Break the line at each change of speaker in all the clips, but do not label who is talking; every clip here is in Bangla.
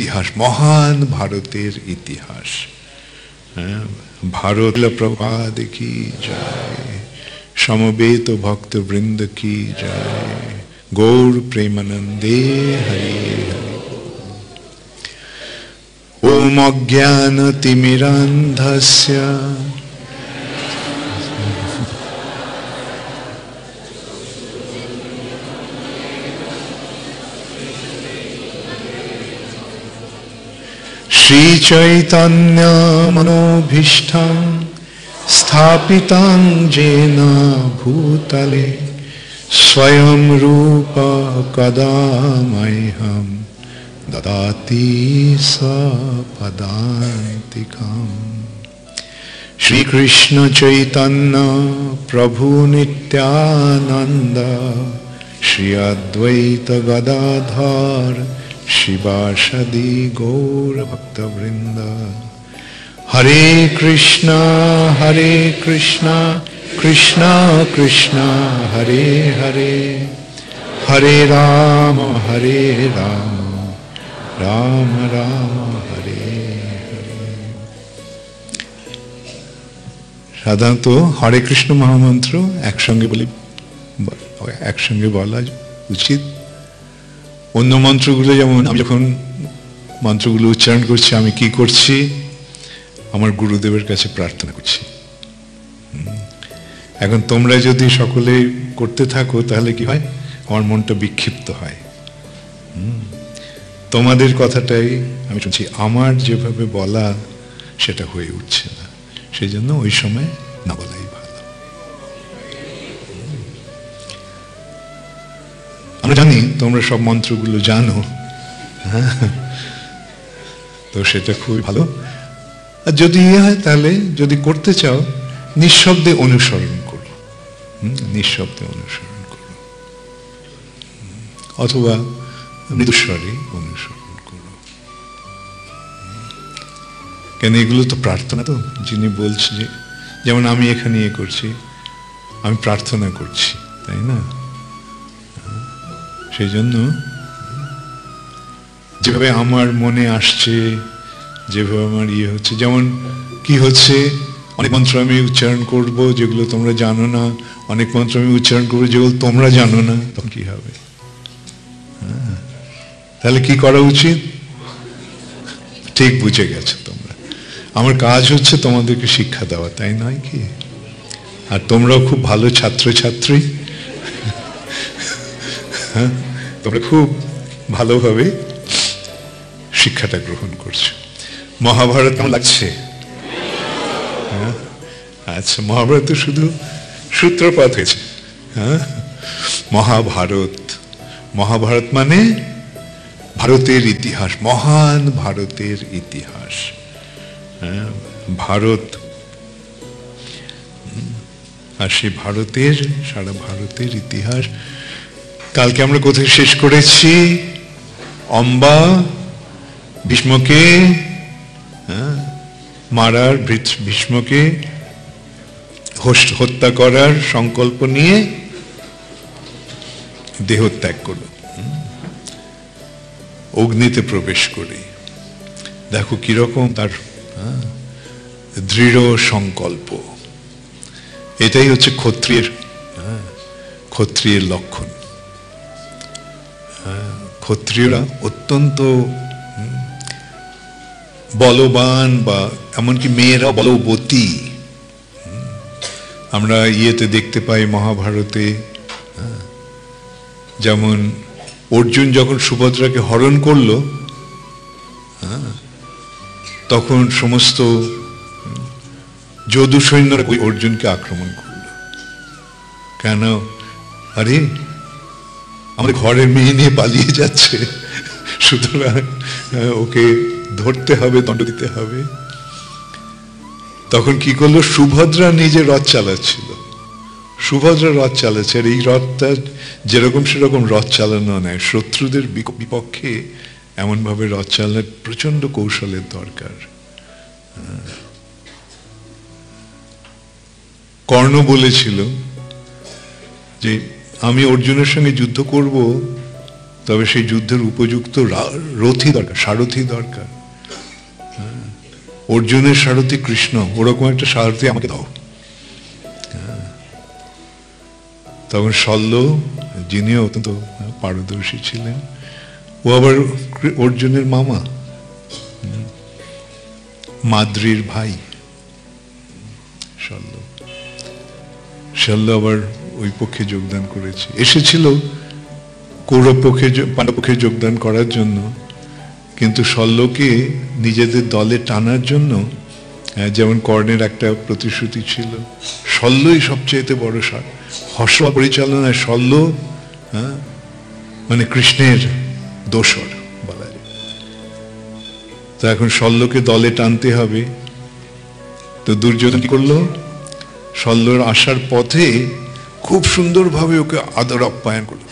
ইতিহাস, মহান ভারতের ইতিহাস। ভারত প্রভাত কি জয়, সমবেত ভক্ত বৃন্দ কি জয়, গৌর প্রেমানন্দে হরে হরে। ওম অজ্ঞান তিমিরান্ধস্য শ্রী চৈতন্য মনোভীষ্টং স্থাপিতং যেন ভূতলে স্বয়ং রূপ কদা মহ্যম দদাতি স্বপদান্তিকম। শ্রীকৃষ্ণ চৈতন্য প্রভু নিত্যানন্দ, শ্রী অদ্বৈত গদাধর শিবাসাদি গৌর ভক্তবৃন্দ। হরে কৃষ্ণ কৃষ্ণ কৃষ্ণ হরে হরে, হরে রাম রাম রাম হরে হরে। সাধারণত হরে কৃষ্ণ মহামন্ত্র একসঙ্গে বলা উচিত। অন্য মন্ত্রগুলো যেমন আমি যখন মন্ত্রগুলো উচ্চারণ করছি, আমি কি করছি? আমার গুরুদেবের কাছে প্রার্থনা করছি। এখন তোমরা যদি সকলে করতে থাকো তাহলে কি হয়? আমার মনটা বিক্ষিপ্ত হয়। তোমাদের কথাটাই আমি শুনছি, আমার যেভাবে বলা সেটা হয়ে উঠছে না, সেই জন্য ওই সময় না বলাই ভালো। আমরা জানি তোমরা সব মন্ত্রগুলো জানো, তো সেটা খুবই ভালো। আর যদি হয় তাহলে যদি করতে চাও নিঃশব্দে অনুসরণ করো, নিঃশব্দে অনুসরণ করো, অথবা মৃদুস্বরে অনুসরণ করো। কেন এগুলো তো প্রার্থনা, তো যিনি বলছে, যেমন আমি এখানে করছি, আমি প্রার্থনা করছি, তাই না? সেই জন্য যেভাবে আমার মনে আসছে, যেভাবে আমার হচ্ছে, যেমন কি হচ্ছে, অনেক মন্ত্র আমি উচ্চারণ করব যেগুলো তোমরা জানো না, অনেক মন্ত্র আমি উচ্চারণ করবো যেগুলো তোমরা জানো না, তখন কি হবে? তাহলে কি করা উচিত? ঠিক বুঝে গেছো তোমরা। আমার কাজ হচ্ছে তোমাদেরকে শিক্ষা দেওয়া, তাই নয় কি? আর তোমরাও খুব ভালো ছাত্রছাত্রী, তোমরা খুব ভালোভাবে শিক্ষাটা গ্রহণ করছো। মহাভারত কেমন লাগছে? আচ্ছা, মহাভারত তো শুধু সূত্রপাত হয়েছে। মহাভারত মানে ভারতের ইতিহাস, মহান ভারতের ইতিহাস। ভারত, আর সেই ভারতের, সারা ভারতের ইতিহাস। কালকে আমরা কোথায় শেষ করেছি? অম্বা ভীষ্মকে মারার, ভীষ্মকে হত্যা করার সংকল্প নিয়ে দেহত্যাগ করল, অগ্নিতে প্রবেশ করে। দেখো কিরকম তার দৃঢ় সংকল্প। এটাই হচ্ছে ক্ষত্রিয়ের লক্ষণ। ক্ষত্রিয়রা অত্যন্ত বলবান, বা এমনকি মেয়েরা বলবতী। আমরা দেখতে পাই মহাভারতে, যেমন অর্জুন যখন সুভদ্রাকে হরণ করলো, তখন সমস্ত যদু সৈন্যরা ওই অর্জুনকে আক্রমণ করল। কেন? আরে আমাদের ঘরের মেয়ে নিয়ে পালিয়ে যাচ্ছে, সুতরাং ওকে ধরতে হবে, দণ্ড দিতে হবে। তখন কি করলো? সুভদ্রা নিজে রথ চালাচ্ছিল, সুভদ্রা রথ চালাচ্ছে। আর এই রথটা যেরকম সেরকম রথ চালানো নয়, শত্রুদের বিপক্ষে এমন ভাবে রথ চালানোর প্রচন্ড কৌশলের দরকার। কর্ণ বলেছিল যে আমি অর্জুনের সঙ্গে যুদ্ধ করব, তো তবে সেই যুদ্ধের উপযুক্ত রথী দরকার, সারথী দরকার। অর্জুনের সারথী কৃষ্ণ, ওরকম একটা সারথী আমাকে দাও। তখন শল্য, যিনি অত্যন্ত পারদর্শী ছিলেন, ও আবার অর্জুনের মামা, মাদ্রির ভাই শল্য। শল্য আবার ওই পক্ষে যোগদান করেছে, এসেছিল কৌরব পক্ষে, পাণ্ডব পক্ষে যোগদান করার জন্য, কিন্তু শল্যকে নিজেদের দলে টানার জন্য, যেমন কর্ণের একটা প্রতিশ্রুতি ছিল, শল্যই সবচেয়ে বড় হর্ষ পরিচালনায় শল্য মানে কৃষ্ণের দোসর বলা যায়। তো এখন শল্যকে দলে টানতে হবে। তো দুর্যোধন কি করলো, শল্যর আসার পথে খুব সুন্দরভাবে ওকে আদর আপ্যায়ন করলো।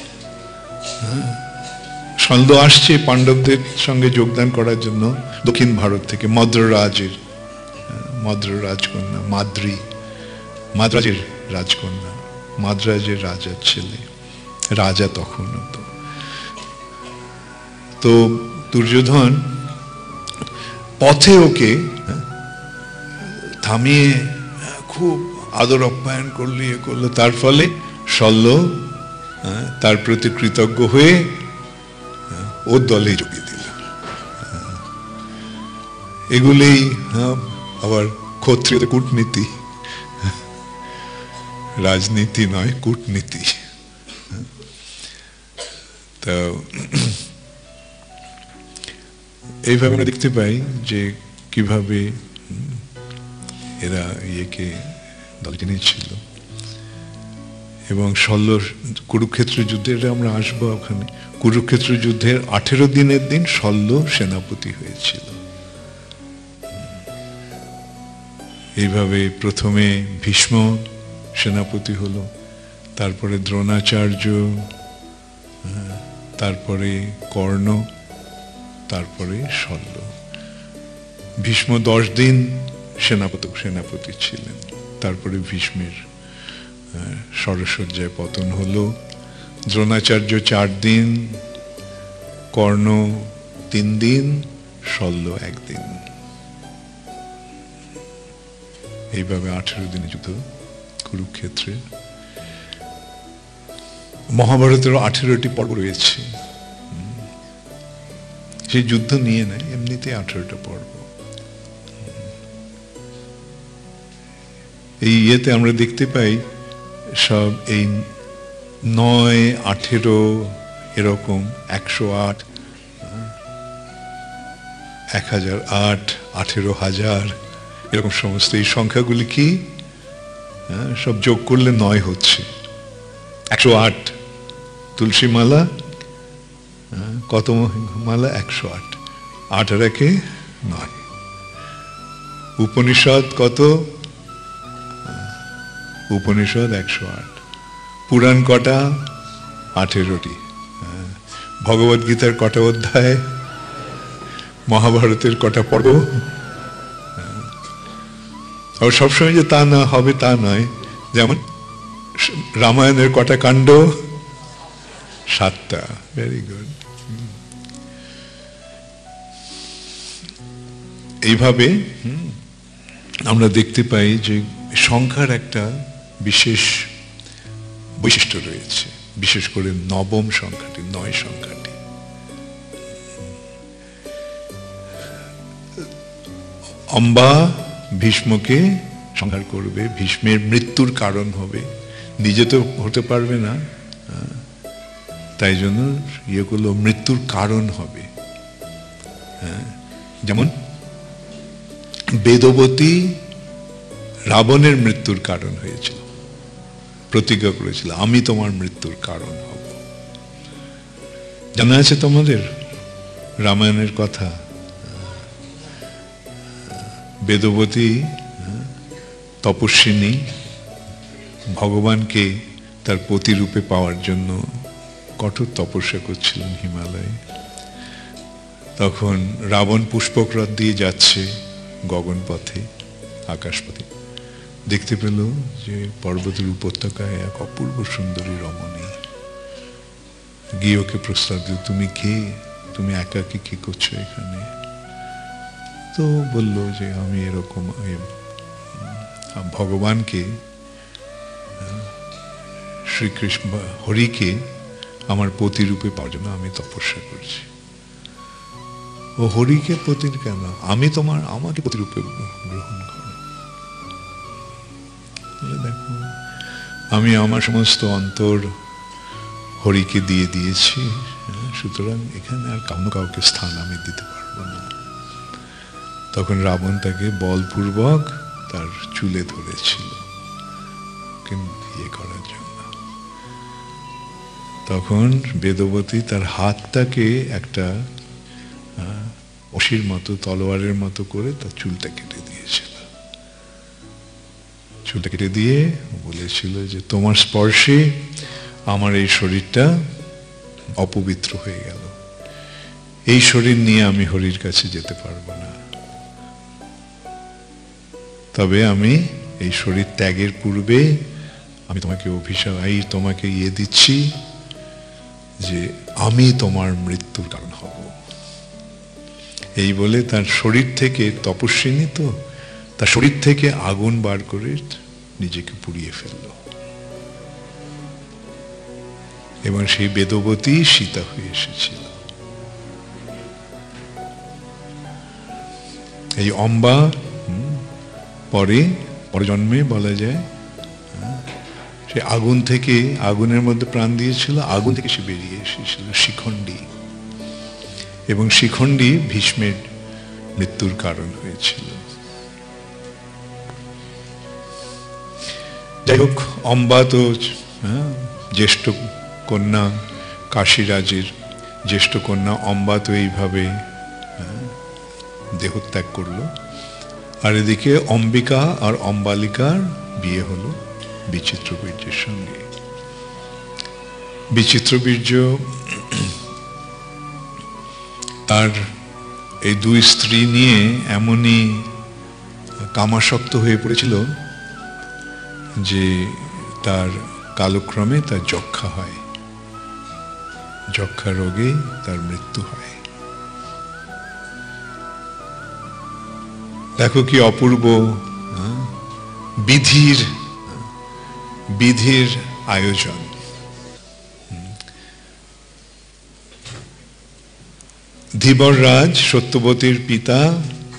শল্য আসছে পাণ্ডবদের সঙ্গে যোগদান করার জন্য দক্ষিণ ভারত থেকে, মদ্র রাজকন্যা মাদ্রাজের রাজকন্যা, মাদ্রাজের রাজার ছেলে, রাজা তখন। তো দুর্যোধন পথে ওকে থামিয়ে খুব আদর আপ্যায়ন করলো, ইয়ে করলো। তার ফলে শল্য তার প্রতি কৃতজ্ঞ হয়ে ওর দলে যোগিয়ে দিল। এগুলি আবার ক্ষত্রিয় কূটনীতি, রাজনীতি নয়, কূটনীতি। তো এইভাবে আমরা দেখতে পাই যে কিভাবে এরা ইয়েকে দলে টেনেছিল। এবং শল্য কুরুক্ষেত্র যুদ্ধে, আমরা আসবো ওখানে, কুরুক্ষেত্র যুদ্ধের 18 দিনের দিন শল্য সেনাপতি হয়েছিল। এইভাবে প্রথমে ভীষ্ম সেনাপতি হলো, তারপরে দ্রোণাচার্য, তারপরে কর্ণ, তারপরে শল্য। ভীষ্ম 10 দিন সেনাপতি ছিলেন, তারপরে ভীষ্মের সরসজ্জায় পতন হলো। দ্রোণাচার্য 4 দিন, কর্ণ 3 দিন, শল্য 1 দিন। এইভাবে 18 দিনের যুদ্ধ কুরুক্ষেত্রে। মহাভারতেরও 18টি পর্ব রয়েছে, সেই যুদ্ধ নিয়ে নেয়, এমনিতে 18টা পর্ব। এই ইয়েতে আমরা দেখতে পাই সব এই 9, 18 এরকম, 108, 1008, 18,000 এরকম সমস্ত এই সংখ্যাগুলি কি সব যোগ করলে 9 হচ্ছে। 108 তুলসী মালা, কত মালা? 108, 8 আর 1 9। উপনিষদ কত? উপনিষদ 108। পুরাণ কটা? 18টি। ভগবদ গীতার কটা অধ্যায়? মহাভারতের কটা পর্ব? আর সবসময় যে তা না হবে তা নয়, যেমন রামায়ণের কটা কাণ্ড? 7টা। Very good. এইভাবে আমরা দেখতে পাই যে সংখ্যার একটা বিশেষ বৈশিষ্ট্য রয়েছে, বিশেষ করে নবম সংখ্যাটি, 9 সংখ্যাটি। অম্বা ভীষ্মকে সংহার করবে, ভীষ্মের মৃত্যুর কারণ হবে, নিজে তো হতে পারবে না, তাই জন্য ইয়েগুলো মৃত্যুর কারণ হবে। যেমন বেদবতী রাবণের মৃত্যুর কারণ হয়েছিল, প্রতিজ্ঞা করেছিল আমি তোমার মৃত্যুর কারণ হব। জানা আছে তোমাদের রামায়ণের কথা? বেদবতী তপস্বিনী ভগবানকে তার পতিরূপে পাওয়ার জন্য কঠোর তপস্যা করছিলেন হিমালয়ে। তখন রাবণ পুষ্পক রথ দিয়ে যাচ্ছে গগনপথে, আকাশপথে, দেখতে পেল যে পর্বতের উপত্যকায় এক অপূর্ব সুন্দরী রমণী, গিয়ে ওকে প্রস্তাব দিল, তুমি কে, তুমি একাকী কি করছো এখানে? তো বললো যে আমি এরকম ভগবানকে, শ্রীকৃষ্ণ হরিকে আমার পতিরূপে পাওয়ার জন্য আমি তপস্যা করছি। ও হরিকে পতির কেন, আমি তোমার, আমাকে পতিরূপে গ্রহণ করো। দেখো আমি আমার সমস্ত অন্তর হরিকে দিয়ে দিয়েছি, সুতরাং এখানে আর কাউকে স্থান আমি দিতে পারবো না। তখন রাবণ তাকে বলপূর্বক তার চুলে ধরেছিল বিয়ে করার জন্য। তখন বেদবতী তার হাতটাকে একটা অসির মতো, তলোয়ারের মতো করে তার চুলটা কেটে দিয়েছিল। চুলটা কেটে দিয়ে বলেছিল যে তোমার স্পর্শে আমার এই শরীরটা অপবিত্র হয়ে গেল, এই শরীর নিয়ে আমি হরির কাছে যেতে পারবো না। তবে আমি এই শরীর ত্যাগের পূর্বে আমি তোমাকে তোমাকে দিচ্ছি যে আমি তোমার মৃত্যুর কারণ হব। এই বলে তার শরীর থেকে, তপস্বিনী তো, তার শরীর থেকে আগুন বার করে নিজেকে পুড়িয়ে ফেলল, এবং সেই বেদবতী সীতা হয়ে এসেছিল। এই অম্বা পরে জন্মে বলা যায় সে আগুন থেকে, আগুনের মধ্যে প্রাণ দিয়েছিল, আগুন থেকে সে বেরিয়ে এসেছিল শিখণ্ডী, এবং শিখণ্ডী ভীষ্মের মৃত্যুর কারণ হয়েছিল। যাই হোক, অম্বা তো জ্যেষ্ঠ কন্যা, কাশীরাজের জ্যেষ্ঠ কন্যা অম্বা তো এইভাবে দেহত্যাগ করলো। আর এদিকে অম্বিকা আর অম্বালিকার বিয়ে হলো বিচিত্রবীর্যের সঙ্গে। বিচিত্রবীর্য তার এই দুই স্ত্রী নিয়ে এমনই কামাসক্ত হয়ে পড়েছিল যে তার কালক্রমে তার যক্ষা হয়, যক্ষা রোগে তার মৃত্যু হয়। দেখো কি অপূর্ব বিধির আয়োজন। ধীবররাজ সত্যবতীর পিতা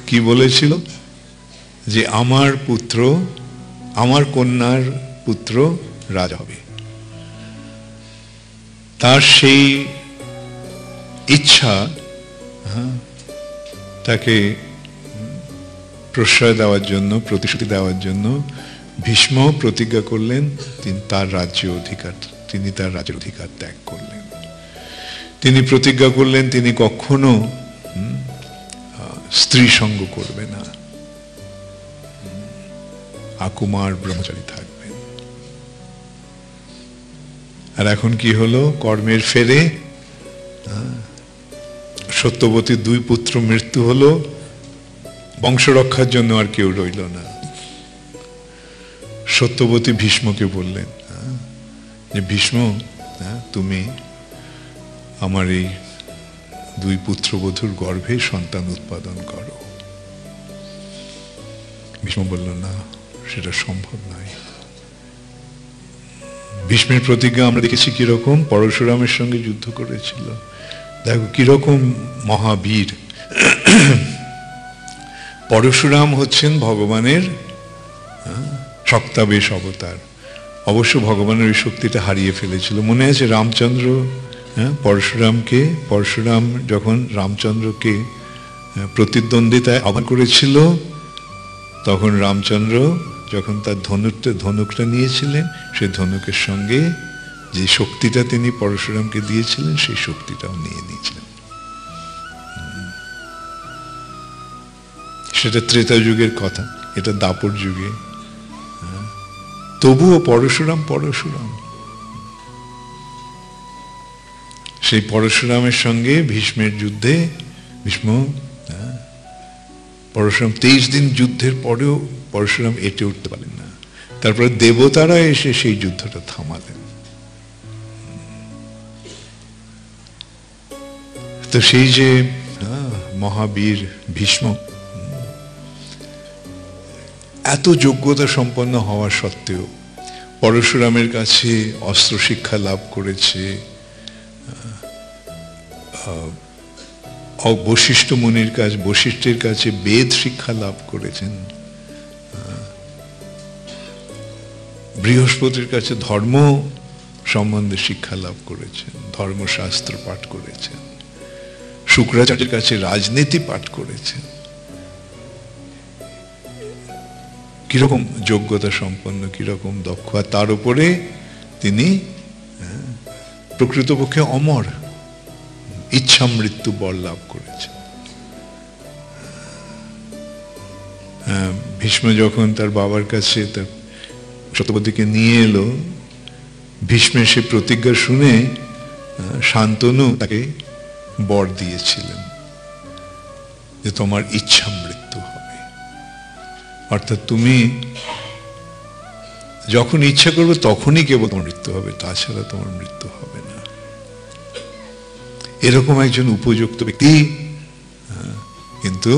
কি বলেছিল যে আমার পুত্র, আমার কন্যার পুত্র রাজা হবে। তার সেই ইচ্ছা তাকে প্রশ্রয় দেওয়ার জন্য, প্রতিশ্রুতি দেওয়ার জন্য ভীষ্ম প্রতিজ্ঞা করলেন তিনি তার রাজ্যের অধিকার ত্যাগ করলেন। তিনি প্রতিজ্ঞা করলেন তিনি কখনো স্ত্রী সঙ্গ করবে না, আকুমার ব্রহ্মচারী থাকবেন। আর এখন কি হলো, কর্মের ফেরে সত্যবতীর দুই পুত্র মৃত্যু হলো, বংশ রক্ষার জন্য আর কেউ রইল না। সত্যবতী ভীষ্মকে বললেন যে ভীষ্ম, তুমি আমার এই দুই পুত্রবধূর গর্ভে সন্তান উৎপাদন করো। ভীষ্ম বলল না, সেটা সম্ভব নয়। ভীষ্মের প্রতিজ্ঞা আমরা দেখেছি কিরকম, পরশুরামের সঙ্গে যুদ্ধ করেছিল। দেখো কিরকম মহাবীর। পরশুরাম হচ্ছেন ভগবানের শক্তাবেশ অবতার। অবশ্য ভগবানের ওই শক্তিটা হারিয়ে ফেলেছিল। মনে আছে রামচন্দ্র পরশুরাম যখন রামচন্দ্রকে প্রতিদ্বন্দ্বিতায় আহ্বান করেছিল, তখন রামচন্দ্র যখন তার ধনুকটা নিয়েছিলেন, সেই ধনুকের সঙ্গে যে শক্তিটা তিনি পরশুরামকে দিয়েছিলেন সেই শক্তিটাও নিয়ে নিয়েছিলেন। সেটা ত্রেতা যুগের কথা, এটা দাপর যুগে। তবুও পরশুরাম সেই পরশুরামের সঙ্গে ভীষ্মের যুদ্ধে পরশুরাম 23 দিন যুদ্ধের পরেও পরশুরাম এটে উঠতে পারলেন না। তারপরে দেবতারা এসে সেই যুদ্ধটা থামালেন। তো সেই যে মহাবীর ভীষ্ম এত যোগ্যতা সম্পন্ন হওয়া সত্ত্বেও পরশুরামের কাছে অস্ত্র শিক্ষা লাভ করেছে, বশিষ্ঠ মুনির কাছে বশিষ্ঠের কাছে বেদ শিক্ষা লাভ করেছেন, বৃহস্পতির কাছে ধর্ম সম্বন্ধে শিক্ষা লাভ করেছেন, ধর্মশাস্ত্র পাঠ করেছেন, শুক্রাচার্যের কাছে রাজনীতি পাঠ করেছেন। কিরকম যোগ্যতা সম্পন্ন, কিরকম দক্ষ, আর তার উপরে তিনি প্রকৃতপক্ষে অমর, ইচ্ছা মৃত্যু বর লাভ করেছেন। ভীষ্ম যখন তার বাবার কাছে তার সত্যবতীকে নিয়ে এলো, ভীষ্মের সে প্রতিজ্ঞা শুনে শান্তনু তাকে বর দিয়েছিলেন যে তোমার ইচ্ছা মৃত্যু হবে, অর্থাৎ তুমি যখন ইচ্ছা করবে তখনই কেবল তোমার মৃত্যু হবে, তাছাড়া তোমার মৃত্যু হবে না। এরকম একজন উপযুক্ত ব্যক্তি, কিন্তু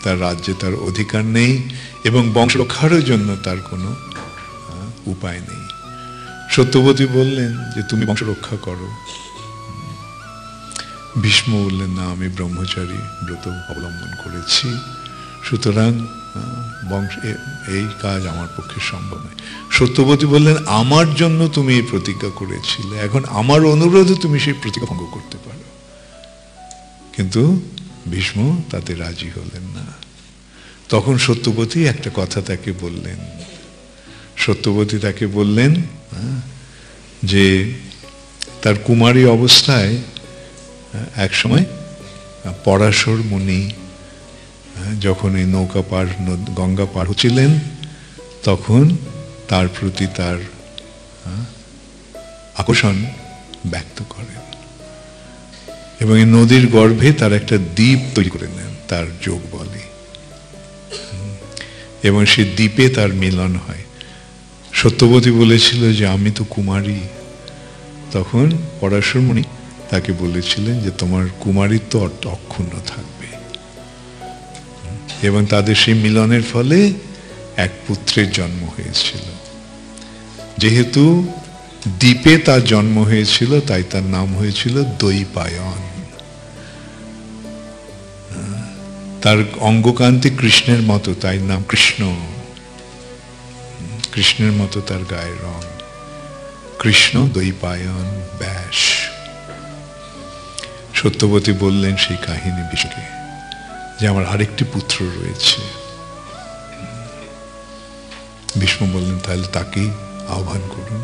তার রাজ্যে তার অধিকার নেই এবং বংশ রক্ষার জন্য তার কোনো উপায় নেই। সত্যবতী বললেন যে তুমি বংশ রক্ষা করো। ভীষ্ম বললেন না, আমি ব্রহ্মচারী ব্রত অবলম্বন করেছি, সুতরাং এই কাজ আমার পক্ষে সম্ভব নয়। সত্যবতী বললেন আমার জন্য তুমি এই প্রতিজ্ঞা করেছিলে, এখন আমার অনুরোধে তুমি সেই প্রতিজ্ঞা ভঙ্গ করতে পারো। কিন্তু ভীষ্ম তাতে রাজি হলেন না। তখন সত্যবতী একটা কথা তাকে বললেন। সত্যবতী তাকে বললেন যে তার কুমারী অবস্থায় এক সময় পরাশর মুনি যখন এই নৌকা পার গঙ্গা পার হচ্ছিলেন, তখন তার প্রতি তার আকর্ষণ ব্যক্ত করেন এবং এই নদীর গর্ভে তার একটা দ্বীপ তৈরি করে নেন তার যোগ বলে, এবং সে দ্বীপে তার মিলন হয়। সত্যবতী বলেছিল যে আমি তো কুমারী। তখন পরাশর মুনি তাকে বলেছিলেন যে তোমার কুমারিত্ব অক্ষুণ্ণ থাকবে, এবং তাদের সেই মিলনের ফলে এক পুত্রের জন্ম হয়েছিল। যেহেতু দ্বীপে তার জন্ম হয়েছিল তাই তার নাম হয়েছিল দৈপায়ন। তার অঙ্গকান্তি কৃষ্ণের মতো, তাই নাম কৃষ্ণ। কৃষ্ণের মতো তার গায়ের রং। কৃষ্ণ দৈপায়ন ব্যাস। সত্যবতী বললেন সেই কাহিনী ভীষ্মকে যে আমার আরেকটি পুত্র রয়েছে। ভীষ্ম বললেন তাহলে তাকেই আহ্বান করুন।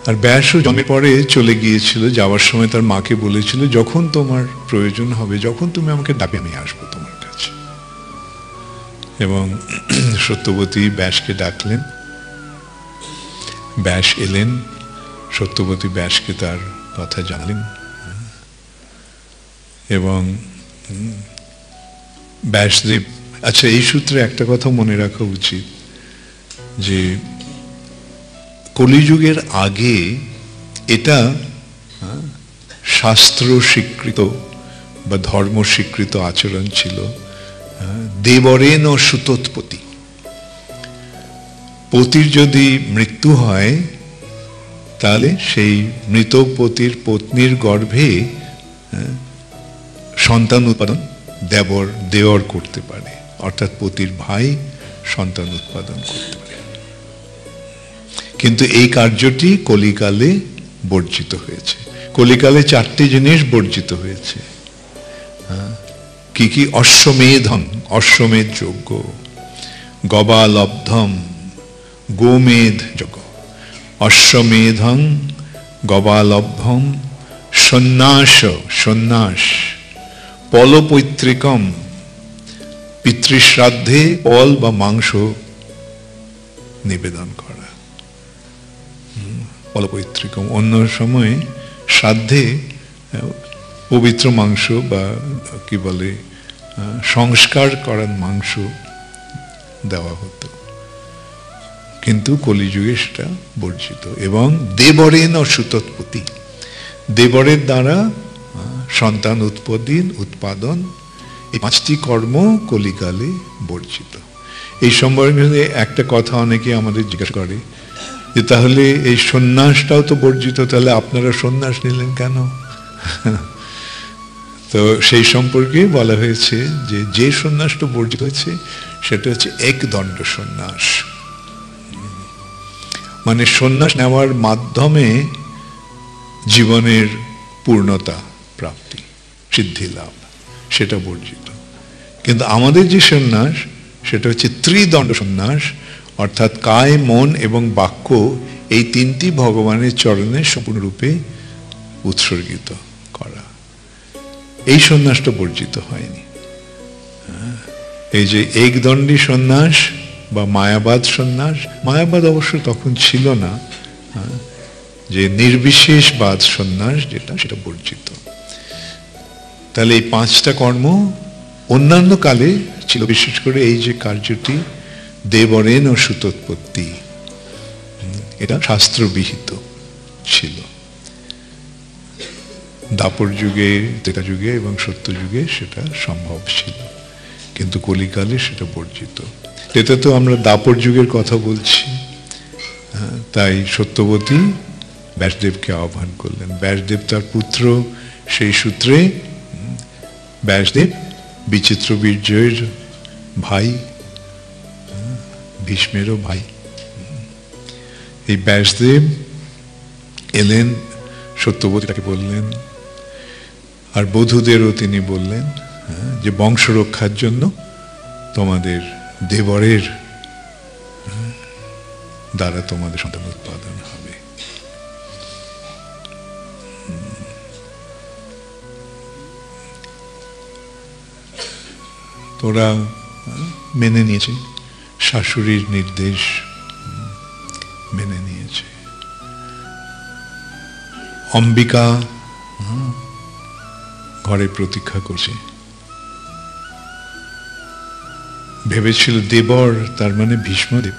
আর ব্যাসও জন্মের পরে চলে গিয়েছিল, যাওয়ার সময় তার মাকে বলেছিল যখন তোমার প্রয়োজন হবে, যখন তুমি আমাকে ডাকবে আমি আসবো তোমার কাছে। এবং সত্যবতী ব্যাসকে ডাকলেন, ব্যাস এলেন, সত্যবতী ব্যাসকে তার কথা জানলেন এবং ব্যাসদেব, আচ্ছা এই সূত্রে একটা কথা মনে রাখা উচিত যে কলিযুগের আগে এটা শাস্ত্র স্বীকৃত বা ধর্ম স্বীকৃত আচরণ ছিল দেবরেন ও সুতোৎপত্তি। পতির যদি মৃত্যু হয় তাহলে সেই মৃত পতির পত্নীর গর্ভে সন্তান উৎপাদন দেওর করতে পারে, অর্থাৎ পতির ভাই সন্তান উৎপাদন করতে পারে। কিন্তু এই কার্যটি কলিকালে বর্জিত হয়েছে। কলিকালে চারটি জিনিস বর্জিত হয়েছে। কি কি? অশ্বমেধম, অশ্বমেধ যজ্ঞ, গবালব্ধম, গোমেধ যজ্ঞ, অশ্বমেধম, গবালব্ধম, সন্ন্যাস, পলপৈতৃকম, পিতৃশ্রাদ্ধে পল বা মাংস নিবেদন করা। পলপৈতৃকম, অন্য সময় শ্রাদ্ধে পবিত্র মাংস বা কি বলে সংস্কার করার মাংস দেওয়া হতো, কিন্তু কলিযুগে সেটা বর্জিত। এবং দেবরেন ও সুতোৎপত্তি, দেবরের দ্বারা সন্তান উৎপাদন, এই 5টি কর্ম কলিকালে বর্জিত। এই সম্পর্কে একটা কথা অনেকে আমাদের জিজ্ঞাসা করে যে তাহলে এই সন্ন্যাসটাও তো বর্জিত, তাহলে আপনারা সন্ন্যাস নিলেন কেন? তো সেই সম্পর্কে বলা হয়েছে যে সন্ন্যাসটা বর্জিত হয়েছে সেটা হচ্ছে একদণ্ড সন্ন্যাস। মানে সন্ন্যাস নেওয়ার মাধ্যমে জীবনের পূর্ণতা প্রাপ্তি, সিদ্ধি লাভ, সেটা বর্জিত। কিন্তু আমাদের যে সন্ন্যাস সেটা হচ্ছে ত্রিদণ্ড সন্ন্যাস, অর্থাৎ কায়, মন এবং বাক্য এই 3টি ভগবানের চরণে সম্পূর্ণরূপে উৎসর্গিত করা। এই সন্ন্যাসটা বর্জিত হয়নি। এই যে একদণ্ডী সন্ন্যাস বা মায়াবাদ সন্ন্যাস, মায়াবাদ অবশ্য তখন ছিল না, যে নির্বিশেষবাদ সন্ন্যাস যেটা, সেটা বর্জিত। তাহলে এই 5টা কর্ম অন্যান্য কালে ছিল, বিশেষ করে এই যে কার্যটি দেবরেন ও সুতোৎপত্তি, এটা শাস্ত্রবিহিত ছিল। দাপর যুগে, ত্রেতা যুগে এবং সত্য যুগে সেটা সম্ভব ছিল, কিন্তু কলিকালে সেটা বর্জিত। এটা তো আমরা দাপর যুগের কথা বলছি। তাই সত্যবতী ব্যাসদেবকে আহ্বান করলেন। ব্যাসদেব তার পুত্র, সেই সূত্রে ব্যাসদেব বিচিত্র বীর্যের ভাই, ভীষ্মেরও ভাই। এই ব্যাসদেব এলেন, সত্যবতী তাকে বললেন, আর বধূদেরও তিনি বললেন যে বংশ রক্ষার জন্য তোমাদের দেবরের দ্বারা তোমাদের সন্তান উৎপাদন হবে। তোরা মেনে নিয়েছে, শাশুড়ির নির্দেশ মেনে নিয়েছে। অম্বিকা ঘরে প্রতীক্ষা করছে। ভেবেছিল দেবর তার মানে ভীষ্মদেব,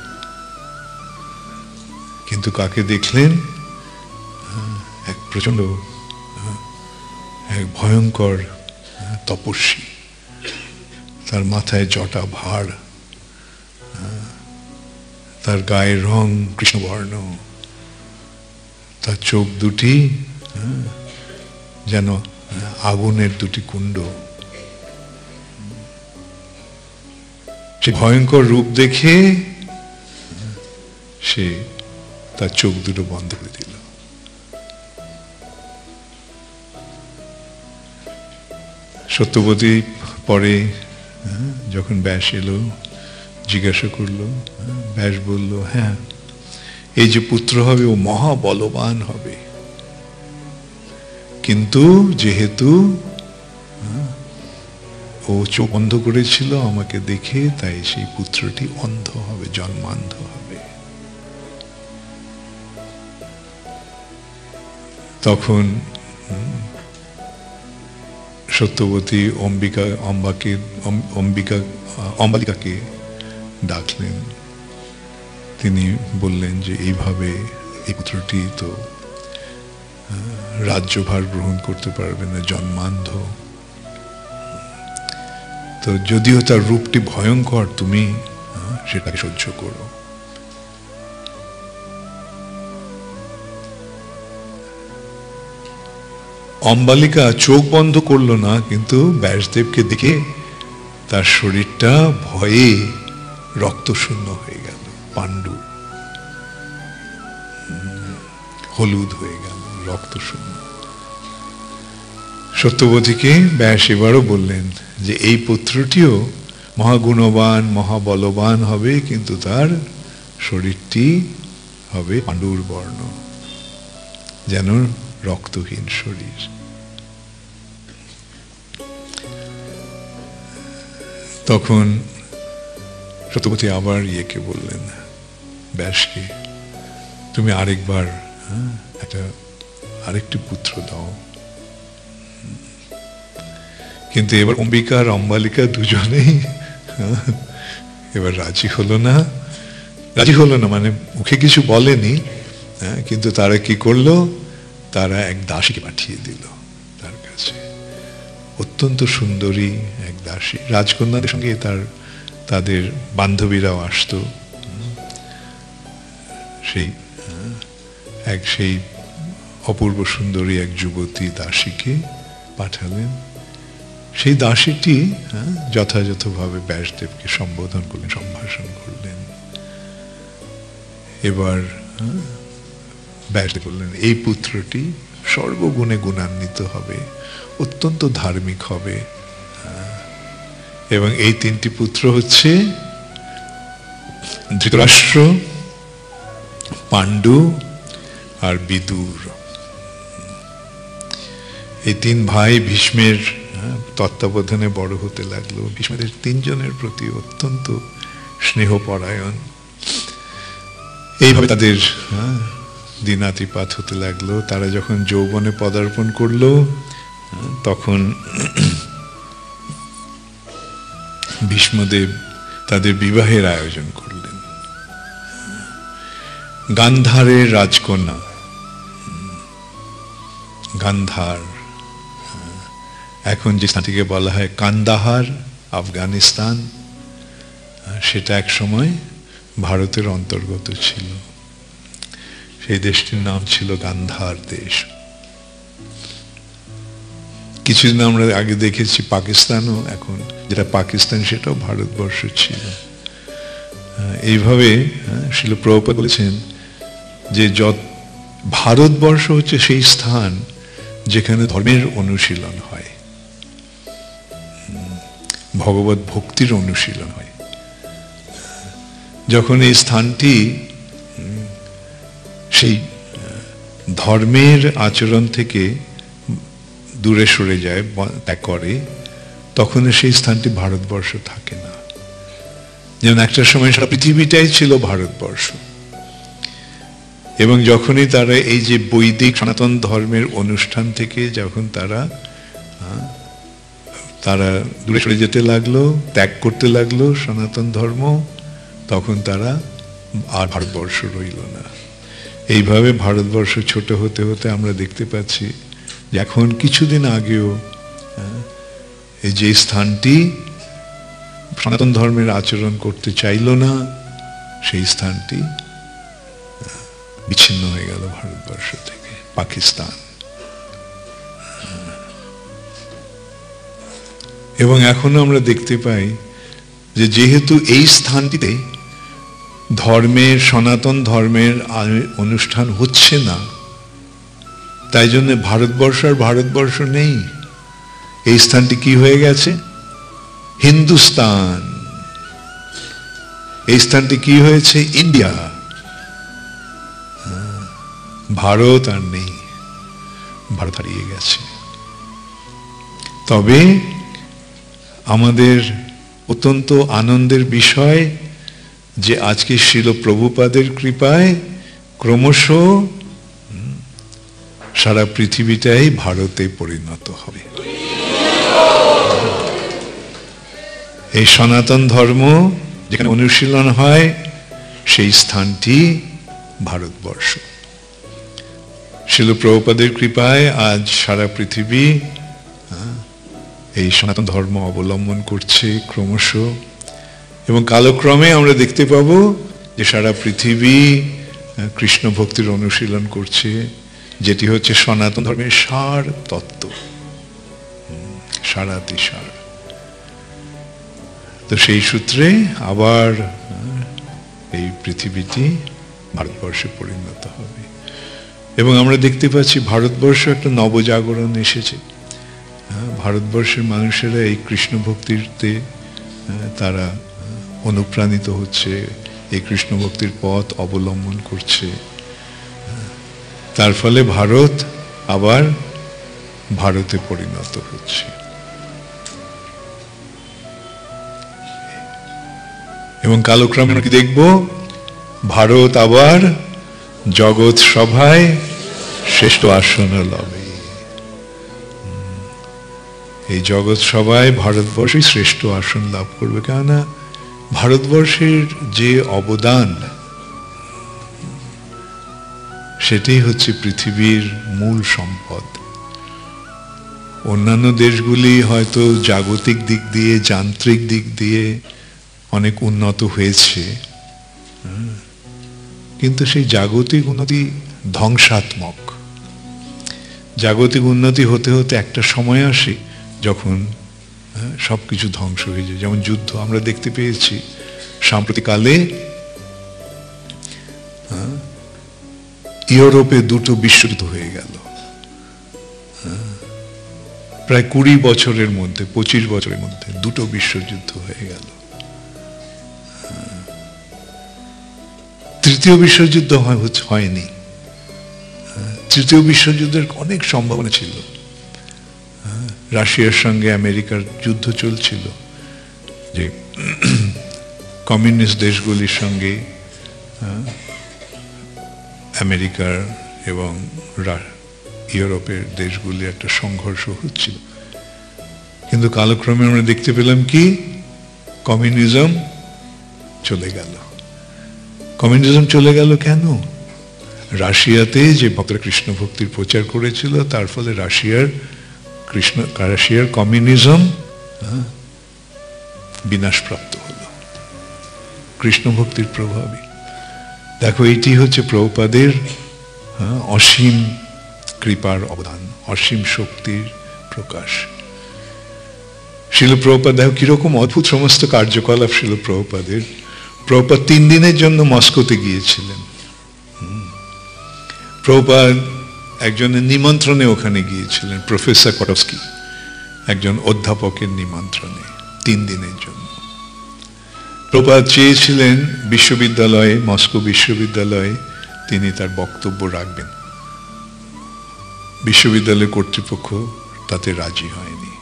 কিন্তু কাকে দেখলেন? এক প্রচন্ড, এক ভয়ঙ্কর তপস্বী, তার মাথায় জটা ভার, তার গায়ের রং কৃষ্ণবর্ণ, তার চোখ দুটি যেন আগুনের 2টি কুণ্ড। সে ভয়ঙ্কর রূপ দেখে সে তার চোখ দুটো বন্ধ করে দিল। সত্যবতী পরে যখন ব্যাস এলো, জিজ্ঞাসা করলো, ব্যাস বলল, হ্যাঁ, এই যে পুত্র হবে ও মহাবলবান হবে, কিন্তু যেহেতু ও চোখ বন্ধ করেছিল আমাকে দেখে, তাই সেই পুত্রটি অন্ধ হবে, জন্মান্ধ হবে। তখন সত্যবতী অম্বালিকাকে ডাকলেন। তিনি বললেন যে এইভাবে এই পুত্রটি তো রাজ্যভার গ্রহণ করতে পারবে না, জন্মান্ধ। তো যদিও তার রূপটি ভয়ঙ্কর, তুমি সেটাকে সহ্য করো। অম্বালিকা চোখ বন্ধ করলো না, কিন্তু ব্যাসদেবকে দেখে তার শরীরটা ভয়ে রক্তশূন্য হয়ে গেল, পাণ্ডু, হলুদ হয়ে গেল, রক্তশূন্য। সত্যবতীকে ব্যাস এবারও বললেন যে এই পুত্রটিও মহাগুণবান, মহাবলবান হবে, কিন্তু তার শরীরটি হবে পাণ্ডুর বর্ণ, যেন রক্তহীন শরীর। তখন সত্যবতী আবার ইয়েকে বললেন, ব্যাসকে, তুমি আরেকবার আরেকটি পুত্র দাও। কিন্তু এবার অম্বিকা আর অম্বালিকা দুজনেই এবার রাজি হলো না। মানে মুখে কিছু বলেনি, কিন্তু তারা কি করলো, তারা এক দাসীকে পাঠিয়ে দিল তার কাছে। অত্যন্ত সুন্দরী এক দাসী। রাজকন্যাদের সঙ্গে তাদের বান্ধবীরাও আসতো। সেই অপূর্ব সুন্দরী এক যুবতী দাসীকে পাঠালেন। সেই দাসীটি যথাযথভাবে ব্যাসদেবকে সম্বোধন করলেন, সম্ভাষণ করলেন। এবার ব্যাসদেব বললেন, এই পুত্রটি সর্বগুণে গুণান্বিত হবে, অত্যন্ত ধার্মিক হবে, এবং এই তিনটি পুত্র হচ্ছে ধৃতরাষ্ট্র, পাণ্ডু আর বিদুর। এই তিন ভাই ভীষ্মের তত্ত্বাবধানে বড় হতে লাগলো। ভীষ্মের তিনজনের প্রতি অত্যন্ত স্নেহপরায়ণ। এইভাবে তাদের দিনাতিপাত হতে লাগলো। তারা যখন যৌবনে পদার্পণ করলো, তখন ভীষ্মদেব তাদের বিবাহের আয়োজন করলেন। গান্ধারের রাজকন্যা, গান্ধার, এখন যে স্থানটিকে বলা হয় কান্দাহার, আফগানিস্তান, সেটা এক সময় ভারতের অন্তর্গত ছিল। সেই দেশটির নাম ছিল গান্ধার দেশ। কিছুদিন আমরা আগে দেখেছি পাকিস্তানও, এখন যেটা পাকিস্তান সেটাও ভারতবর্ষ ছিল। এইভাবে শিল প্রভুপাদ বলেছেন যে ভারতবর্ষ হচ্ছে সেই স্থান যেখানে ধর্মের অনুশীলন হয়, ভগবত ভক্তির অনুশীলন হয়। যখন এই স্থানটি সেই ধর্মের আচরণ থেকে দূরে সরে যায়, ত্যাগ করে, তখন সেই স্থানটি ভারতবর্ষ থাকে না। যেমন একটা সময় সারা পৃথিবীটাই ছিল ভারতবর্ষ, এবং যখনই তারা এই যে বৈদিক সনাতন ধর্মের অনুষ্ঠান থেকে যখন তারা দূরে সরে যেতে লাগলো, ত্যাগ করতে লাগলো সনাতন ধর্ম, তখন তারা আর ভারতবর্ষ রইল না। এইভাবে ভারতবর্ষ ছোট হতে হতে আমরা দেখতে পাচ্ছি যে এখন কিছুদিন আগেও এই যে স্থানটি সনাতন ধর্মের আচরণ করতে চাইল না, সেই স্থানটি বিচ্ছিন্ন হয়ে গেল ভারতবর্ষ থেকে, পাকিস্তান। এবং এখনো আমরা দেখতে পাই যে যেহেতু এই স্থানটিতে ধর্মের, সনাতন ধর্মের অনুষ্ঠান হচ্ছে না, তাই জন্য ভারতবর্ষ আর ভারতবর্ষ নেই। এই স্থানটি কি হয়ে গেছে? হিন্দুস্তান। এই স্থানটি কি হয়েছে? ইন্ডিয়া। ভারত আর নেই, ভারত হারিয়ে গেছে। তবে আমাদের অত্যন্ত আনন্দের বিষয় যে আজকে শিল প্রভুপাদের কৃপায় ক্রমশ সারা পৃথিবীটাই ভারতে পরিণত হবে। এই সনাতন ধর্ম যেখানে অনুশীলন হয়, সেই স্থানটি ভারতবর্ষ। শিল প্রভুপাদের কৃপায় আজ সারা পৃথিবী এই সনাতন ধর্ম অবলম্বন করছে ক্রমশ, এবং কালক্রমে আমরা দেখতে পাবো যে সারা পৃথিবী কৃষ্ণ ভক্তির অনুশীলন করছে, যেটি হচ্ছে সনাতন ধর্মের সার তত্ত্ব, সারাতিসার। তো সেই সূত্রে আবার এই পৃথিবীটি ভারতবর্ষে পরিণত হবে। এবং আমরা দেখতে পাচ্ছি ভারতবর্ষ একটা নবজাগরণ এসেছে। ভারতবর্ষের মানুষেরা এই কৃষ্ণ ভক্তিতে তারা অনুপ্রাণিত হচ্ছে, এই কৃষ্ণ ভক্তির পথ অবলম্বন করছে। তার ফলে ভারত আবার ভারতে পরিণত হচ্ছে। এবং কালক্রমে আমরা কি দেখব? ভারত আবার জগৎ সভায় শ্রেষ্ঠ আসন লবে। এই জগৎ সভায় ভারতবর্ষই শ্রেষ্ঠ আসন লাভ করবে, কেননা ভারতবর্ষের যে অবদান, সেটাই হচ্ছে পৃথিবীর মূল সম্পদ। অন্যান্য দেশগুলি হয়তো জাগতিক দিক দিয়ে, যান্ত্রিক দিক দিয়ে অনেক উন্নত হয়েছে, কিন্তু সেই জাগতিক উন্নতি ধ্বংসাত্মক। জাগতিক উন্নতি হতে হতে একটা সময় আসে যখন সবকিছু ধ্বংস হয়ে যায়। যেমন যুদ্ধ আমরা দেখতে পেয়েছি সাম্প্রতিককালে, ইউরোপে 2টো বিশ্বযুদ্ধ হয়ে গেল প্রায় 20 বছরের মধ্যে, 25 বছরের মধ্যে 2টো বিশ্বযুদ্ধ হয়ে গেল। তৃতীয় বিশ্বযুদ্ধ হয়নি। তৃতীয় বিশ্বযুদ্ধের অনেক সম্ভাবনা ছিল। রাশিয়ার সঙ্গে আমেরিকার যুদ্ধ চলছিল, যে কমিউনিস্ট দেশগুলির সঙ্গে আমেরিকার এবং ইউরোপের দেশগুলির একটা সংঘর্ষ হচ্ছিল। কিন্তু কালক্রমে আমরা দেখতে পেলাম কি, কমিউনিজম চলে গেল। কমিউনিজম চলে গেল কেন? রাশিয়াতে যে ভক্তরা কৃষ্ণ ভক্তির প্রচার করেছিল, তার ফলে রাশিয়ার কমিউনিজম বিনাশপ্রাপ্ত হলো কৃষ্ণ ভক্তির প্রভাবে। দেখো, এটি হচ্ছে প্রভুপাদের অসীম কৃপার অবদান, অসীম শক্তির প্রকাশ। শিল প্রভুপাদ দেখো কিরকম অদ্ভুত সমস্ত কার্যকলাপ শিল প্রভুপাদের। প্রভুপাদ 3 দিনের জন্য মস্কোতে গিয়েছিলেন। প্রভুপাদ একজনের নিমন্ত্রণে ওখানে গিয়েছিলেন, প্রফেসর কটস্কি, একজন অধ্যাপকের নিমন্ত্রণে 3 দিনের জন্য। প্রভুপাদ চেয়েছিলেন বিশ্ববিদ্যালয়ে, মস্কো বিশ্ববিদ্যালয়ে তিনি তার বক্তব্য রাখবেন। বিশ্ববিদ্যালয় কর্তৃপক্ষ তাতে রাজি হয়নি।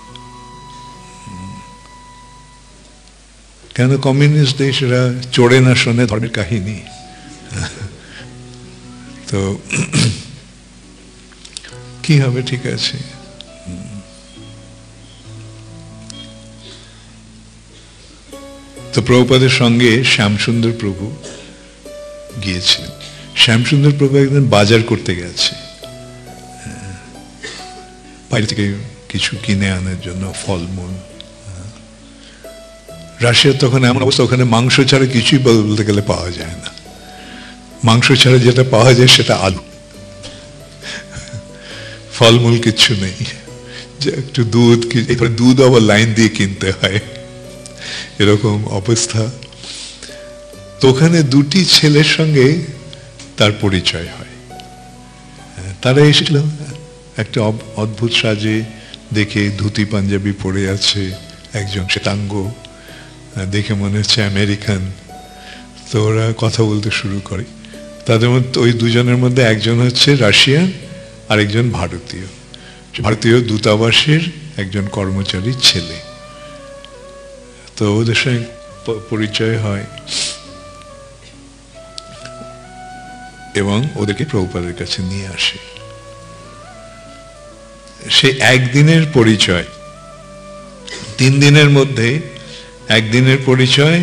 কেন? কমিউনিস্ট দেশ, এরা চড়ে না শোনে ধর্মের কাহিনী। তো কি হবে? ঠিক আছে, তো প্রভুপাদের সঙ্গে শ্যামসুন্দর প্রভু গিয়েছিলেন। শ্যামসুন্দর প্রভু একদিন বাজার করতে গেছে, বাইরে থেকে কিছু কিনে আনার জন্য, ফলমূল। রাশিয়ার তখন এমন অবস্থা, ওখানে মাংস ছাড়া কিছুই বলতে গেলে পাওয়া যায় না। মাংস ছাড়া যেটা পাওয়া যায় সেটা আলু, ফলমূল কিচ্ছু নেই। যে একটু দুধ, দুধ আবার লাইন দিয়ে কিনতে হয়, এরকম অবস্থা। তো ওখানে 2টি ছেলের সঙ্গে তার পরিচয় হয়। তারা এসেছিল একটা অদ্ভুত সাজে, দেখে ধুতি পাঞ্জাবি পরে আছে, একজন শ্বেতাঙ্গ, দেখে মনে হচ্ছে আমেরিকান। তো ওরা কথা বলতে শুরু করে। তাদের মধ্যে ওই 2জনের মধ্যে একজন হচ্ছে রাশিয়ান আর একজন ভারতীয়, ভারতীয় দূতাবাসের একজন কর্মচারীর ছেলে। তো ওদের সঙ্গে পরিচয় হয় এবং ওদেরকে প্রভুপাদের কাছে নিয়ে আসে। সে একদিনের পরিচয়, 3 দিনের মধ্যে একদিনের পরিচয়।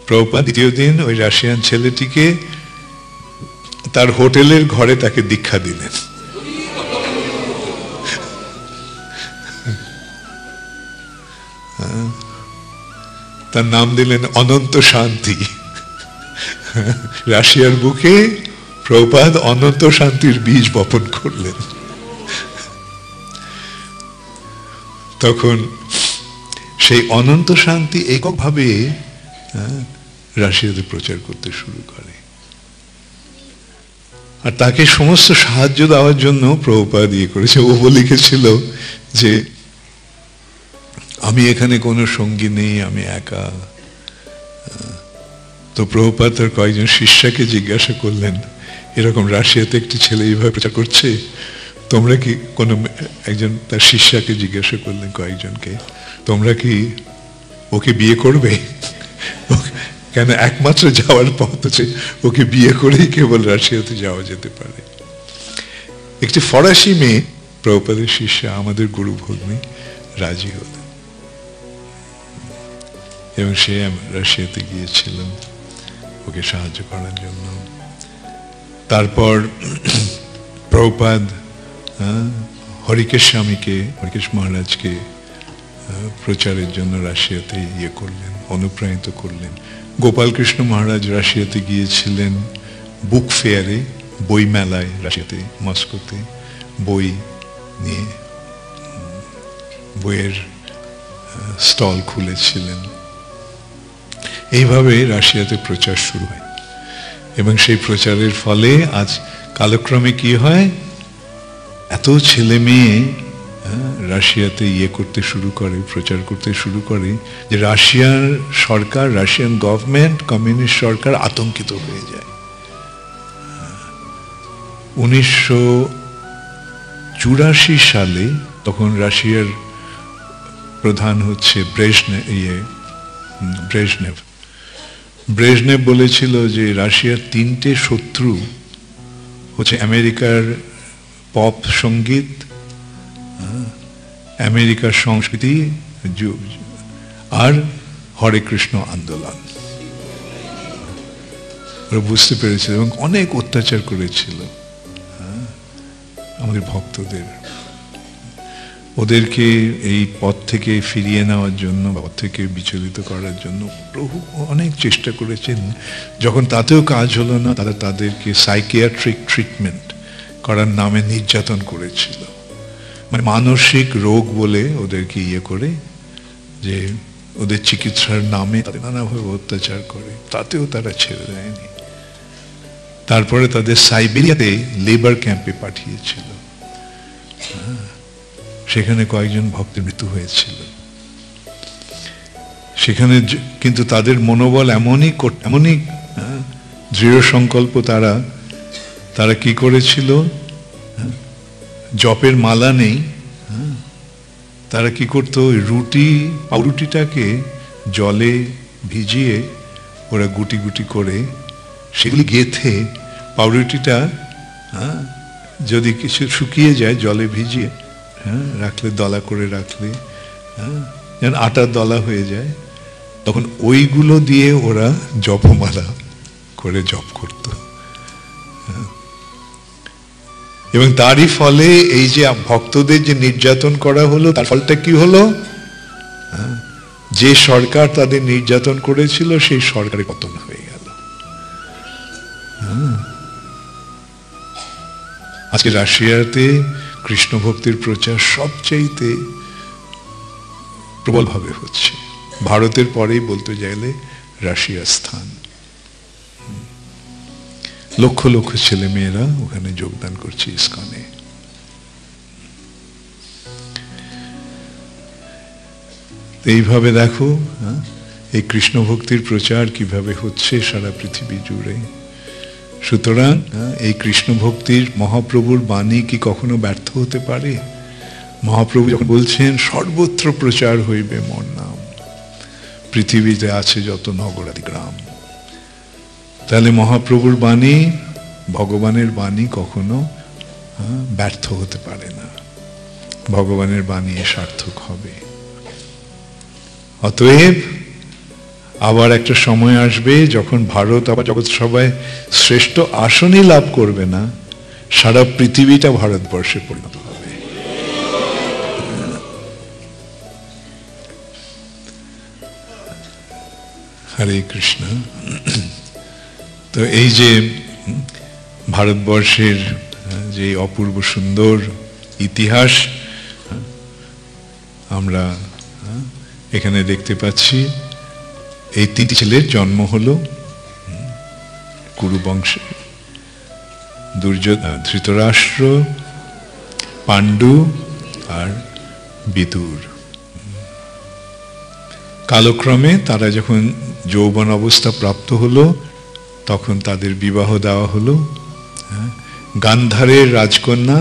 প্রভুপাদ 2য় দিন ওই রাশিয়ান ছেলেটিকে তার হোটেলের ঘরে তাকে দীক্ষা দিলেন। তার নাম দিলেন অনন্ত শান্তি। রাশিয়ার বুকে প্রভুপাদ অনন্ত শান্তির বীজ বপন করলেন। তখন সেই অনন্ত শান্তি এককভাবে রাশিয়াতে প্রচার করতে শুরু করে। আর তাকে সমস্ত সাহায্য দেওয়ার জন্য প্রভুপাদ করেছে। ও লিখেছিল যে আমি এখানে কোনো সঙ্গী নেই, আমি একা। তো প্রভুপাদ তার কয়েকজন শিষ্যকে জিজ্ঞাসা করলেন, এরকম রাশিয়াতে একটি ছেলে এইভাবে প্রচার করছে, তোমরা কি কোনো, একজন তার শিষ্যকে জিজ্ঞাসা করলেন কয়েকজনকে, তোমরা কি ওকে বিয়ে করবে? কেন একমাত্র যাওয়ার পথ হচ্ছে ওকে বিয়ে করেই কেবল রাশিয়াতে যাওয়া যেতে পারে। একটি ফরাসি মেয়ে, প্রভুপাদের শিষ্য, আমাদের গুরু ভগ্নী, রাজি হলেন এবং সে রাশিয়াতে গিয়েছিলেন ওকে সাহায্য করার জন্য। তারপর প্রভুপাদ হরিকেশ স্বামীকে, হরিকেশ মহারাজকে প্রচারের জন্য রাশিয়াতে করলেন, অনুপ্রাণিত করলেন। গোপালকৃষ্ণ মহারাজ রাশিয়াতে গিয়েছিলেন বুক ফেয়ারে, বই মেলায়, রাশিয়াতে মস্কোতে বই নিয়ে বইয়ের স্টল খুলেছিলেন। এইভাবে রাশিয়াতে প্রচার শুরু হয় এবং সেই প্রচারের ফলে আজ কালক্রমে কি হয়, এত ছেলে মেয়ে রাশিয়াতে করতে শুরু করে, প্রচার করতে শুরু করে যে রাশিয়ার সরকার, রাশিয়ান গভর্নমেন্ট, কমিউনিস্ট সরকার আতঙ্কিত হয়ে যায়। 1984 সালে তখন রাশিয়ার প্রধান হচ্ছে ব্রেজনেভ বলেছিল যে রাশিয়ার 3টে শত্রু হচ্ছে আমেরিকার পপ সঙ্গীত, আমেরিকার সংস্কৃতি আর হরে কৃষ্ণ আন্দোলন। ওরা বুঝতে পেরেছিল এবং অনেক অত্যাচার করেছিল আমাদের ভক্তদের। ওদেরকে এই পথ থেকে ফিরিয়ে নেওয়ার জন্য, পথ থেকে বিচলিত করার জন্য প্রভু অনেক চেষ্টা করেছেন। যখন তাতেও কাজ হলো না, তাদেরকে সাইকিয়াট্রিক ট্রিটমেন্ট করার নামে নির্যাতন করেছিল। মানে মানসিক রোগ বলে ওদেরকে করে যে ওদের চিকিৎসার নামে তাদের নানাভাবে অত্যাচার করে, তাতেও তারা ছেড়ে দেয়নি। তারপরে তাদের সাইবেরিয়াতে লেবার ক্যাম্পে পাঠিয়েছিল, সেখানে কয়েকজন ভক্তের মৃত্যু হয়েছিল। সেখানে কিন্তু তাদের মনোবল এমনই দৃঢ় সংকল্প, তারা কি করেছিল, জপের মালা নেই, তারা কি করতো, পাউরুটিটাকে জলে ভিজিয়ে ওরা গুটি গুটি করে সেগুলি গেথে, পাউরুটিটা যদি কিছু শুকিয়ে যায় জলে ভিজিয়ে রাখলে, দলা করে রাখলে, যেন আটার দলা হয়ে যায়, তখন ওইগুলো দিয়ে ওরা জপমালা করে জপ করত। এবং তারই ফলে এই যে ভক্তদের যে নির্যাতন করা হলো, তার ফলটা কি হলো, যে সরকার তাদের নির্যাতন করেছিল সেই সরকারের পতন হয়ে গেল। আজকে রাশিয়াতে কৃষ্ণ ভক্তির প্রচার সবচাইতে প্রবলভাবে হচ্ছে। ভারতের পরেই বলতে চাইলে রাশিয়ার স্থান। লক্ষ লক্ষ ছেলে মেয়েরা ওখানে যোগদান করছে ইসকনে। এইভাবে দেখো এই কৃষ্ণ ভক্তির প্রচার কিভাবে হচ্ছে সারা পৃথিবী জুড়ে। সুতরাং এই কৃষ্ণ ভক্তির মহাপ্রভুর বাণী কি কখনো ব্যর্থ হতে পারে? মহাপ্রভু যখন বলছেন সর্বত্র প্রচার হইবে মোর নাম, পৃথিবীতে আছে যত নগরাদি গ্রাম, তাহলে মহাপ্রভুর বাণী, ভগবানের বাণী কখনো ব্যর্থ হতে পারে না। ভগবানের বাণী সার্থক হবে। অতএব আবার একটা সময় আসবে যখন ভারত আবার জগৎ সভায় শ্রেষ্ঠ আসনই লাভ করবে না, সারা পৃথিবীটা ভারতবর্ষে পরিণত হবে। হরে কৃষ্ণ। তো এই যে ভারতবর্ষের যে অপূর্ব সুন্দর ইতিহাস আমরা এখানে দেখতে পাচ্ছি, এই 3টি ছেলের জন্ম হলো কুরু বংশে, ধৃতরাষ্ট্র, পাণ্ডু আর বিদুর। কালক্রমে তারা যখন যৌবন অবস্থা প্রাপ্ত হলো তখন তাদের বিবাহ দেওয়া হলো গান্ধারের রাজকন্যা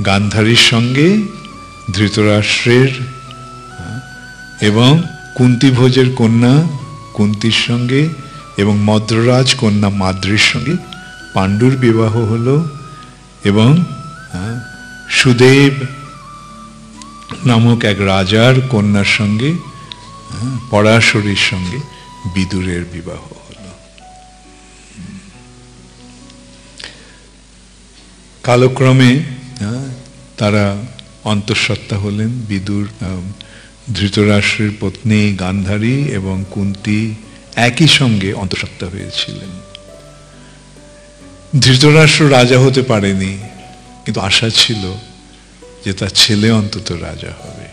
গান্ধারীর সঙ্গে, ধৃতরাষ্ট্রের এবং কুন্তিভোজের কন্যা কুন্তির সঙ্গে এবং মদ্ররাজ কন্যা মাদ্রির সঙ্গে পাণ্ডুর বিবাহ হলো, এবং সুদেব নামক এক রাজার কন্যার সঙ্গে, পরাশরীর সঙ্গে বিদুরের বিবাহ হলো। কালক্রমে তারা অন্তঃসত্ত্বা হলেন। বিদুর, ধৃতরাষ্ট্রের পত্নী গান্ধারী এবং কুন্তী একই সঙ্গে অন্তঃসত্ত্বা হয়েছিলেন। ধৃতরাষ্ট্র রাজা হতে পারেনি, কিন্তু আশা ছিল যে তার ছেলে অন্তত রাজা হবে।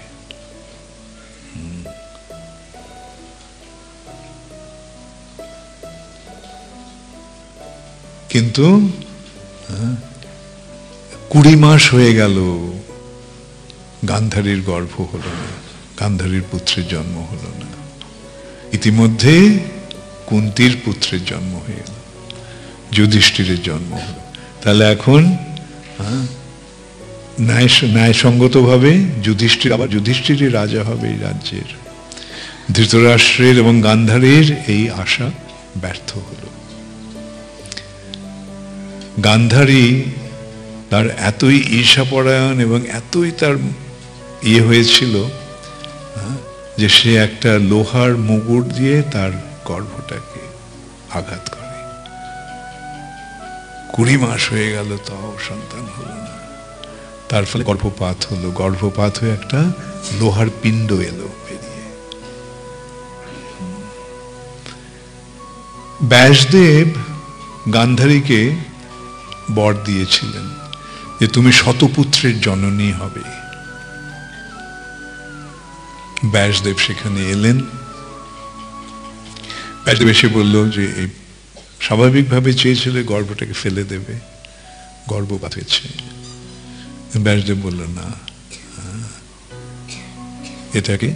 কিন্তু 20 মাস হয়ে গেল, গান্ধারীর গর্ভ হলো না, গান্ধারীর পুত্রের জন্ম হলো না। ইতিমধ্যে কুন্তীর পুত্রের জন্ম হয়ে গেল, যুধিষ্ঠিরের জন্ম হলো। তাহলে এখন ন্যায়সঙ্গতভাবে যুধিষ্ঠিরই রাজা হবে এই রাজ্যের। ধৃতরাষ্ট্রের এবং গান্ধারীর এই আশা ব্যর্থ হল। গান্ধারী তার এতই ঈর্ষাপরায়ণ এবং এতই তার হয়েছিল যে সে একটা লোহার মুগুর দিয়ে তার গর্ভটাকে আঘাত করে। 20 মাস হয়ে গেল, তাও সন্তান হলো না। তার ফলে গর্ভপাত হলো। গর্ভপাত হয়ে একটা লোহার পিণ্ড এলো বেরিয়ে। ব্যাসদেব গান্ধারীকে বর দিয়েছিলেন যে তুমি শতপুত্রের জননী হবে। ব্যাসদেব সেখানে এলেন। ব্যাসদেব এসে বলল যে এই স্বাভাবিকভাবে চেয়েছিল গর্ভটাকে ফেলে দেবে, গর্ভপাত হয়েছে। ব্যাসদেব বলল না, এটাকে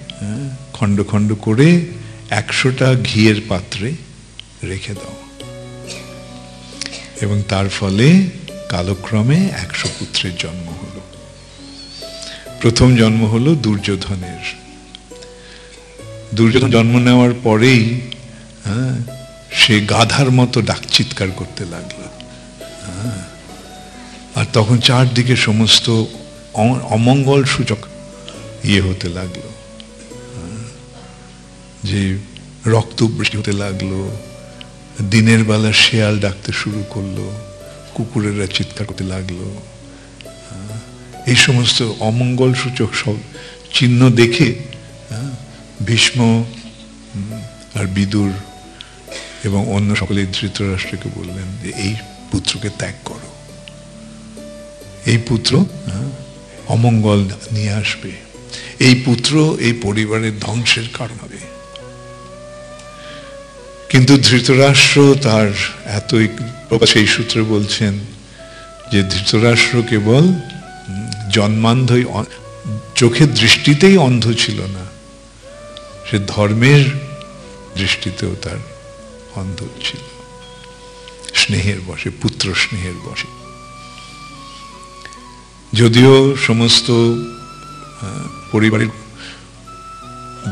খণ্ড খণ্ড করে 100টা ঘিয়ের পাত্রে রেখে দাও, এবং তার ফলে কালক্রমে 100 পুত্রের জন্ম হলো। প্রথম জন্ম হলো দুর্যোধনের। দুর্যোধন জন্ম নেওয়ার পরেই সে গাধার মতো ডাক চিৎকার করতে লাগলো। আর তখন চারদিকে সমস্ত অমঙ্গল সূচক হতে লাগলো, যে রক্ত বৃষ্টি হতে লাগলো, দিনের বেলা শেয়াল ডাকতে শুরু করলো, কুকুরেরা চিৎকার করতে লাগলো। এই সমস্ত অমঙ্গল সূচক সব চিহ্ন দেখে ভীষ্ম আর বিদুর এবং অন্য সকলে ধৃতরাষ্ট্রকে বললেন যে এই পুত্রকে ত্যাগ করো, এই পুত্র অমঙ্গল নিয়ে আসবে, এই পুত্র এই পরিবারের ধ্বংসের কারণ হবে। কিন্তু ধৃতরাষ্ট্র তার এতই, সেই সূত্রে বলছেন যে ধৃতরাষ্ট্র কেবল জন্মান্ধই, চোখের দৃষ্টিতেই অন্ধ ছিল না, সে ধর্মের দৃষ্টিতেও তার অন্ধ ছিল, স্নেহের বশে, পুত্র স্নেহের বশে। যদিও সমস্ত পরিবারের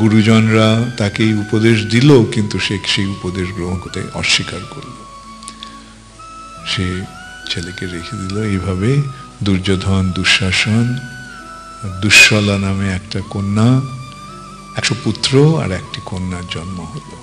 গুরুজনরা তাকে উপদেশ দিল, কিন্তু সে সেই উপদেশ গ্রহণ করতে অস্বীকার করল। সে ছেলেকে রেখে দিল। এইভাবে দুর্যোধন, দুঃশাসন, দুঃশলা নামে একটা কন্যা, 100 পুত্র আর একটি কন্যার জন্ম হলো।